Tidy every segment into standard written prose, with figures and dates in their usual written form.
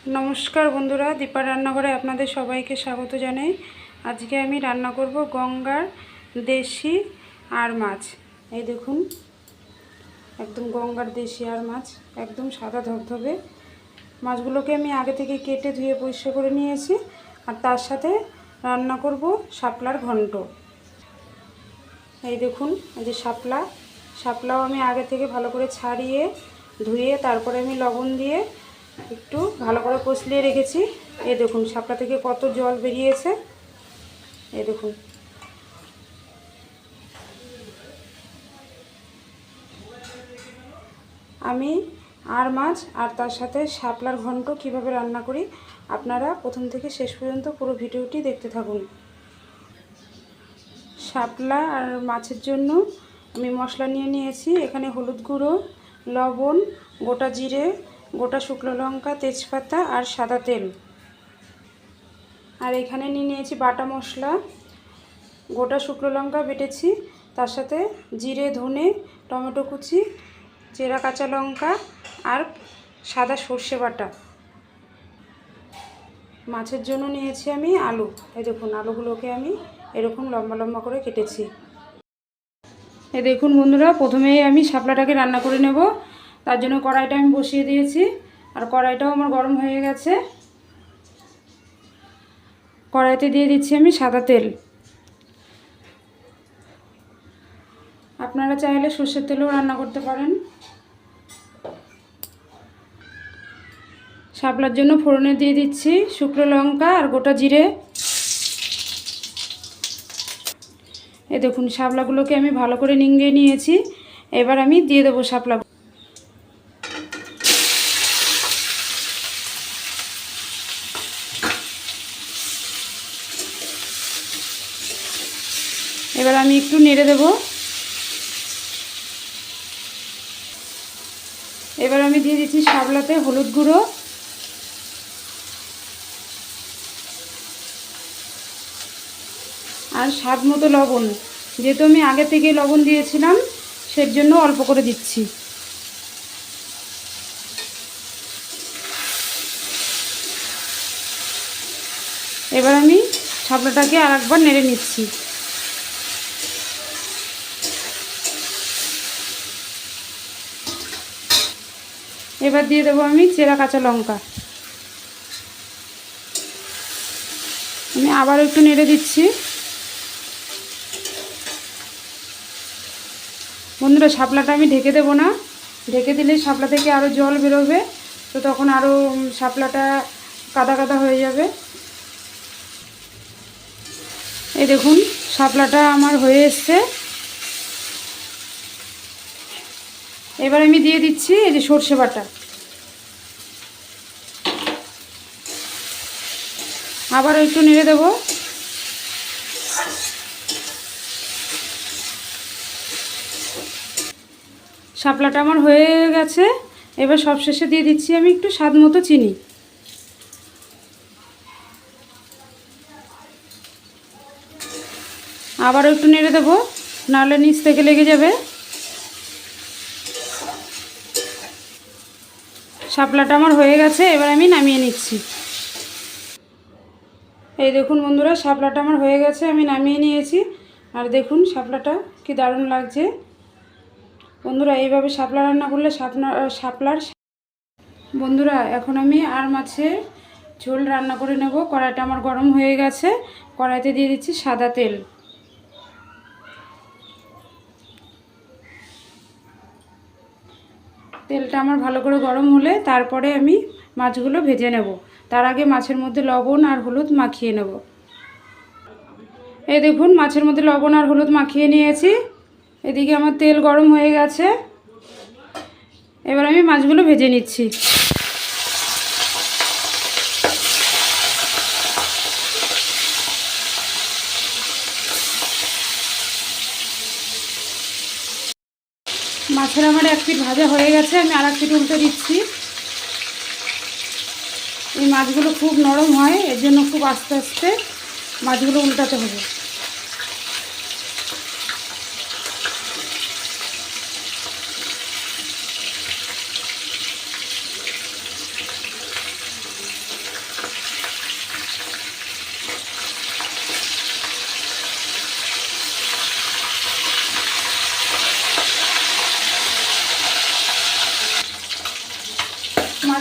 নমস্কার বন্ধুরা, দীপার রান্নাঘরে আপনাদের সবাইকে স্বাগত জানাই। আজকে আমি রান্না করব গঙ্গার দেশি আর মাছ। এই দেখুন, একদম গঙ্গার দেশি আর মাছ, একদম সাদা ধবধবে। মাছগুলোকে আমি আগে থেকে কেটে ধুয়ে পরিষ্কার করে নিয়েছি। আর তার সাথে রান্না করব শাপলার ঘন্ট। এই দেখুন, এই যে শাপলাও আমি আগে থেকে ভালো করে ছাড়িয়ে ধুয়ে তারপরে আমি লবণ দিয়ে একটু ভালো করে কষলিয়ে রেখেছি। এই দেখুন, শাপলা থেকে কত জল বেরিয়েছে। এই দেখুন, আমি আর মাছ আর তার সাথে শাপলার ঘন্ট কিভাবে রান্না করি আপনারা প্রথম থেকে শেষ পর্যন্ত পুরো ভিডিওটি দেখতে থাকুন। শাপলা আর মাছের জন্য আমি মশলা নিয়ে নিয়েছি। এখানে হলুদ গুঁড়ো, লবণ, গোটা জিরে, গোটা শুকনো লঙ্কা, তেজপাতা আর সাদা তেল। আর এখানে নিয়ে নিয়েছি বাটা মশলা, গোটা শুকনো লঙ্কা বেটেছি, তার সাথে জিরে, ধনে, টমেটো কুচি, চেরা কাঁচা লঙ্কা আর সাদা সর্ষে বাটা। মাছের জন্য নিয়েছি আমি আলু। এই দেখুন, আলুগুলোকে আমি এরকম লম্বা লম্বা করে কেটেছি। এই দেখুন বন্ধুরা, প্রথমেই আমি শাপলাটাকে রান্না করে নেব। তার জন্য কড়াইটা আমি বসিয়ে দিয়েছি। আর কড়াইটাও আমার গরম হয়ে গেছে। কড়াইতে দিয়ে দিচ্ছি আমি সাদা তেল। আপনারা চাইলে সর্ষের তেলেও রান্না করতে পারেন। শাপলার জন্য ফোড়নে দিয়ে দিচ্ছি শুকনো লঙ্কা আর গোটা জিরে। এই দেখুন, শাপলাগুলোকে আমি ভালো করে নিংড়িয়ে নিয়েছি। এবার আমি দিয়ে দেবো শাপলা। এবার আমি একটু নেড়ে দেব। এবার আমি দিয়ে দিচ্ছি শাপলাতে হলুদ গুঁড়ো, আর স্বাদ মতো লবণ। যেহেতু আমি আগে থেকে লবণ দিয়েছিলাম, সের জন্য অল্প করে দিচ্ছি। এবার আমি শাপলাটাকে আর একবার নেড়ে নিচ্ছি। এবার দিয়ে দেবো আমি চেরা কাঁচা লঙ্কা। আমি আবার একটু নেড়ে দিচ্ছি। বন্ধুরা, শাপলাটা আমি ঢেকে দেবো না। ঢেকে দিলে শাপলা থেকে আরও জল বেরোবে, তো তখন আরও শাপলাটা কাদা কাদা হয়ে যাবে। এই দেখুন, শাপলাটা আমার হয়ে এসছে। এবার আমি দিয়ে দিচ্ছি এই যে সর্ষে বাটা। আবার একটু নেড়ে দেবো। শাপলাটা আমার হয়ে গেছে। এবার সবশেষে দিয়ে দিচ্ছি আমি একটু স্বাদ মতো চিনি। আবার একটু নেড়ে দেবো, নাহলে নিচ থেকে লেগে যাবে। শাপলাটা আমার হয়ে গেছে। এবার আমি নামিয়ে নিচ্ছি। এই দেখুন বন্ধুরা, শাপলাটা আমার হয়ে গেছে, আমি নামিয়ে নিয়েছি। আর দেখুন শাপলাটা কি দারুণ লাগছে। বন্ধুরা, এইভাবে শাপলা রান্না করলে শাপলার বন্ধুরা, এখন আমি আর মাছের ঝোল রান্না করে নেব। কড়াইটা আমার গরম হয়ে গেছে। কড়াইতে দিয়ে দিচ্ছি সাদা তেল। তেলটা আমার ভালো করে গরম হলে তারপরে আমি মাছগুলো ভেজে নেব। তার আগে মাছের মধ্যে লবণ আর হলুদ মাখিয়ে নেব। এই দেখুন, মাছের মধ্যে লবণ আর হলুদ মাখিয়ে নিয়েছি। এদিকে আমার তেল গরম হয়ে গেছে। এবার আমি মাছগুলো ভেজে নিচ্ছি। মাছের আমার এক পিঠ ভাজা হয়ে গেছে। আমি আর এক পিঠ উল্টে দিচ্ছি। এই মাছগুলো খুব নরম হয়, এর জন্য খুব আস্তে আস্তে মাছগুলো উল্টাতে হবে।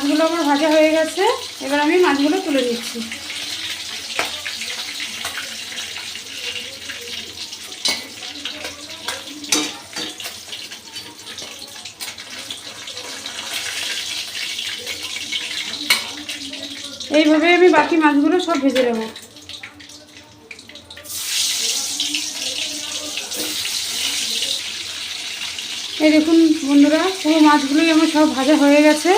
মাছগুলো আমার ভাজা হয়ে গেছে। এবার আমি মাছগুলো তুলে নিচ্ছি। এইভাবে আমি বাকি মাছগুলো সব ভেজে নেব। এই দেখুন বন্ধুরা, পুরো মাছগুলোই আমার সব ভাজা হয়ে গেছে।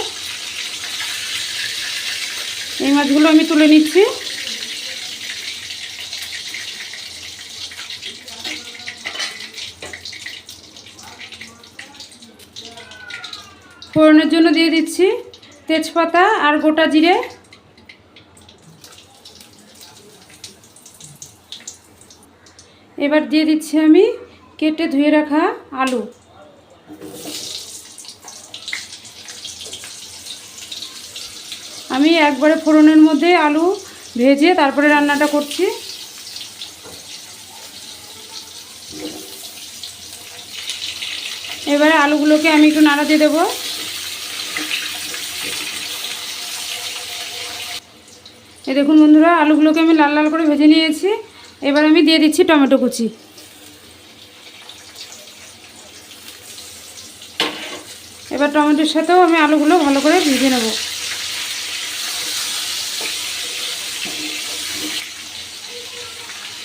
এই মাছগুলো আমি তুলে নিচ্ছি। ফোড়নের জন্য দিয়ে দিচ্ছি তেজপাতা আর গোটা জিরে। এবার দিয়ে দিচ্ছি আমি কেটে ধুয়ে রাখা আলু। আমি একবারে ফোড়নের মধ্যে আলু ভেজে তারপরে রান্নাটা করছি। এবারে আলুগুলোকে আমি একটু নাড়া দিয়ে দেবো। এই দেখুন বন্ধুরা, আলুগুলোকে আমি লাল লাল করে ভেজে নিয়েছি। এবার আমি দিয়ে দিচ্ছি টমেটো কুচি। এবার টমেটোর সাথেও আমি আলুগুলো ভালো করে ভেজে নেব।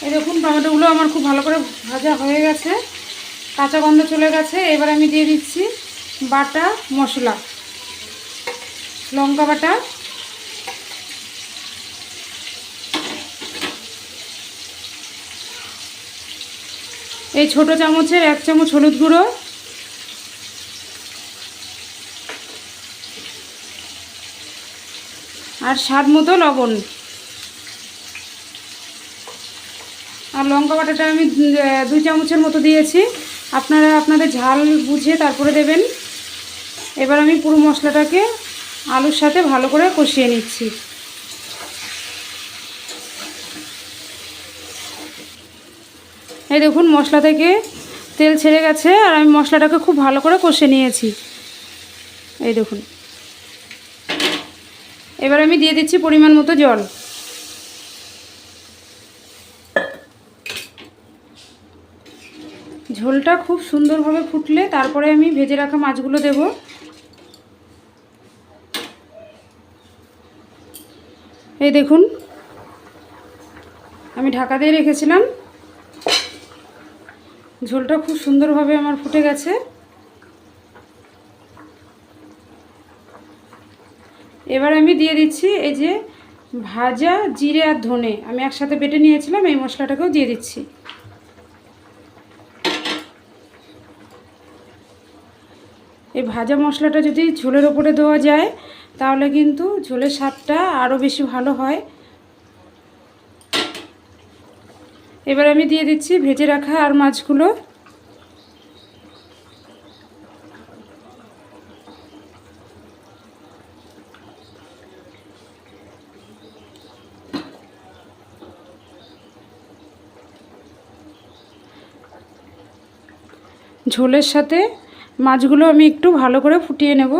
এই দেখুন টমেটোগুলো আমার খুব ভালো করে ভাজা হয়ে গেছে, কাঁচা গন্ধ চলে গেছে। এবার আমি দিয়ে দিচ্ছি বাটা মশলা, লঙ্কা বাটা, এই ছোট চামচের 1 চামচ হলুদ গুঁড়ো, আর স্বাদ মতো লবণ। আর লঙ্কা বাটাটা আমি 2 চামচের মতো দিয়েছি। আপনারা আপনাদের ঝাল বুঝে তারপরে দেবেন। এবার আমি পুরো মশলাটাকে আলুর সাথে ভালো করে কষিয়ে নিচ্ছি। এই দেখুন মশলা থেকে তেল ছেড়ে গেছে আর আমি মশলাটাকে খুব ভালো করে কষে নিয়েছি। এই দেখুন, এবার আমি দিয়ে দিচ্ছি পরিমাণ মতো জল। ঝোলটা খুব সুন্দরভাবে ফুটলে তারপরে আমি ভেজে রাখা মাছগুলো দেব। এই দেখুন, আমি ঢাকা দিয়ে রেখেছিলাম। ঝোলটা খুব সুন্দরভাবে আমার ফুটে গেছে। এবার আমি দিয়ে দিচ্ছি এই যে ভাজা জিরে আর ধনে আমি একসাথে বেটে নিয়েছিলাম, এই মশলাটাকেও দিয়ে দিচ্ছি। এই ভাজা মশলাটা যদি ঝোলের ওপরে দেওয়া যায় তাহলে কিন্তু ঝোলের স্বাদটা আরও বেশি ভালো হয়। এবার আমি দিয়ে দিচ্ছি ভেজে রাখা আর মাছগুলো। ঝোলের সাথে মাছগুলো আমি একটু ভালো করে ফুটিয়ে নেব।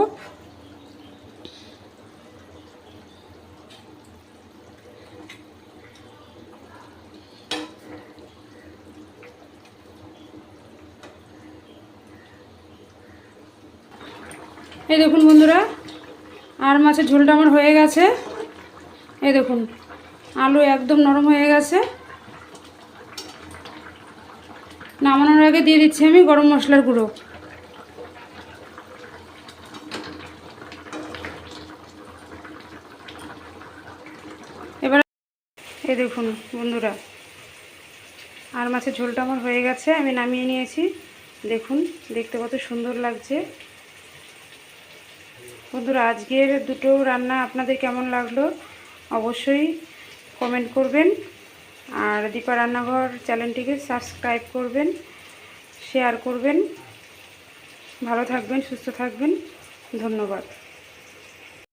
এই দেখুন বন্ধুরা, আর মাছের ঝোলটা আমার হয়ে গেছে। এই দেখুন আলু একদম নরম হয়ে গেছে। নামানোর আগে দিয়ে দিচ্ছি আমি গরম মশলার গুঁড়ো। এবার এই দেখুন বন্ধুরা, আর মাছের ঝোলটা আমার হয়ে গেছে, আমি নামিয়ে নিয়েছি। দেখুন দেখতে কত সুন্দর লাগছে। বন্ধুরা আজকের দুটো রান্না আপনাদের কেমন লাগলো অবশ্যই কমেন্ট করবেন। আর দীপা রান্নাঘর চ্যানেলটিকে সাবস্ক্রাইব করবেন, শেয়ার করবেন। ভালো থাকবেন, সুস্থ থাকবেন। ধন্যবাদ।